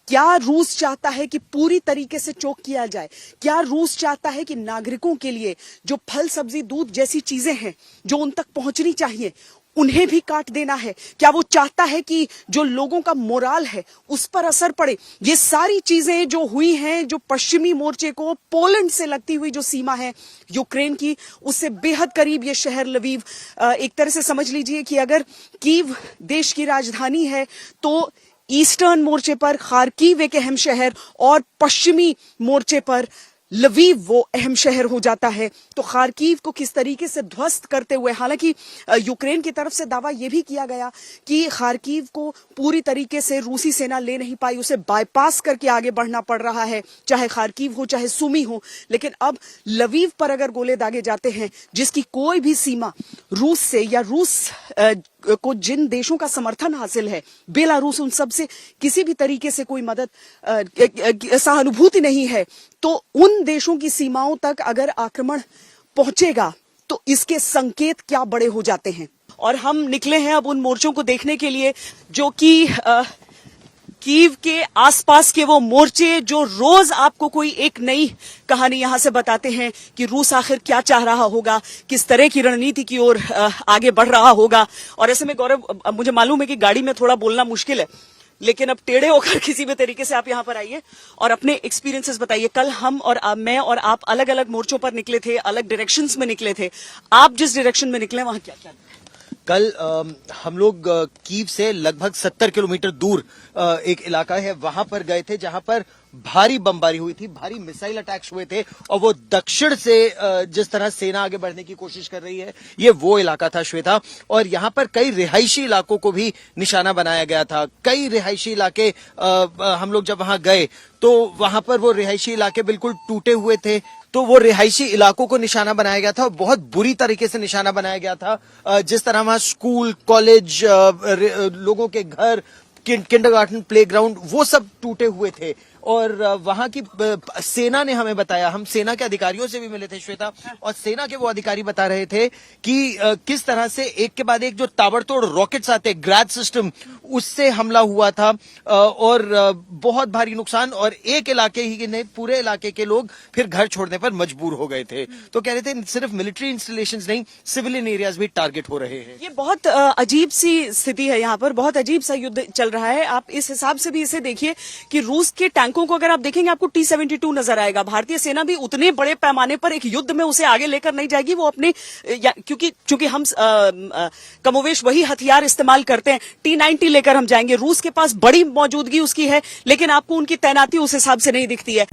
क्या रूस चाहता है कि पूरी तरीके से चोक किया जाए? क्या रूस चाहता है कि नागरिकों के लिए जो फल सब्जी दूध जैसी चीजें हैं जो उन तक पहुंचनी चाहिए उन्हें भी काट देना है? क्या वो चाहता है कि जो लोगों का मोराल है उस पर असर पड़े? ये सारी चीजें जो हुई हैं, जो पश्चिमी मोर्चे को पोलैंड से लगती हुई जो सीमा है यूक्रेन की, उससे बेहद करीब ये शहर लवीव, एक तरह से समझ लीजिए कि अगर कीव देश की राजधानी है तो ईस्टर्न मोर्चे पर खार्किव एक अहम शहर और पश्चिमी मोर्चे पर लवीव वो अहम शहर हो जाता है। तो खार्किव को किस तरीके से ध्वस्त करते हुए, हालांकि यूक्रेन की तरफ से दावा यह भी किया गया कि खार्किव को पूरी तरीके से रूसी सेना ले नहीं पाई, उसे बाईपास करके आगे बढ़ना पड़ रहा है, चाहे खार्किव हो चाहे सुमी हो। लेकिन अब लवीव पर अगर गोले दागे जाते हैं, जिसकी कोई भी सीमा रूस से या रूस को जिन देशों का समर्थन हासिल है, बेलारूस, उन सब से किसी भी तरीके से कोई मदद सहानुभूति नहीं है, तो उन देशों की सीमाओं तक अगर आक्रमण पहुंचेगा तो इसके संकेत क्या बड़े हो जाते हैं। और हम निकले हैं अब उन मोर्चों को देखने के लिए जो कि कीव के आसपास के वो मोर्चे जो रोज आपको कोई एक नई कहानी यहां से बताते हैं कि रूस आखिर क्या चाह रहा होगा, किस तरह की रणनीति की ओर आगे बढ़ रहा होगा। और ऐसे में गौरव, मुझे मालूम है कि गाड़ी में थोड़ा बोलना मुश्किल है, लेकिन अब टेढ़े होकर किसी भी तरीके से आप यहां पर आइए और अपने एक्सपीरियंसेस बताइए। कल हम और मैं और आप अलग अलग मोर्चों पर निकले थे, अलग डायरेक्शंस में निकले थे। आप जिस डायरेक्शन में निकले वहां क्या क्या? कल हम लोग कीव से लगभग 70 किलोमीटर दूर एक इलाका है, वहां पर गए थे जहां पर भारी बमबारी हुई थी, भारी मिसाइल अटैक्स हुए थे। और वो दक्षिण से जिस तरह सेना आगे बढ़ने की कोशिश कर रही है, ये वो इलाका था श्वेता। और यहाँ पर कई रिहायशी इलाकों को भी निशाना बनाया गया था। कई रिहायशी इलाके हम लोग जब वहां गए तो वहां पर वो रिहायशी इलाके बिल्कुल टूटे हुए थे। तो वो रिहायशी इलाकों को निशाना बनाया गया था और बहुत बुरी तरीके से निशाना बनाया गया था। जिस तरह वहां स्कूल, कॉलेज, लोगों के घर, किंडरगार्टन, प्लेग्राउंड, वो सब टूटे हुए थे। और वहां की सेना ने हमें बताया, हम सेना के अधिकारियों से भी मिले थे श्वेता, और सेना के वो अधिकारी बता रहे थे कि किस तरह से एक के बाद एक जो ताबड़तोड़ रॉकेट्स आते, ग्रैड सिस्टम, उससे हमला हुआ था और बहुत भारी नुकसान। और एक इलाके ही नहीं, पूरे इलाके के लोग फिर घर छोड़ने पर मजबूर हो गए थे। तो कह रहे थे सिर्फ मिलिट्री इंस्टॉलेशंस नहीं, सिविलियन एरियाज भी टारगेट हो रहे हैं। ये बहुत अजीब सी स्थिति है, यहाँ पर बहुत अजीब सा युद्ध चल रहा है। आप इस हिसाब से भी इसे देखिए कि रूस के टैंकों को अगर आप देखेंगे आपको T-72 नजर आएगा। भारतीय सेना भी उतने बड़े पैमाने पर एक युद्ध में उसे आगे लेकर नहीं जाएगी। वो अपने क्योंकि हम कमोवेश वही हथियार इस्तेमाल करते हैं, T-90 लेकर हम जाएंगे। रूस के पास बड़ी मौजूदगी उसकी है, लेकिन आपको उनकी तैनाती उस हिसाब से नहीं दिखती है।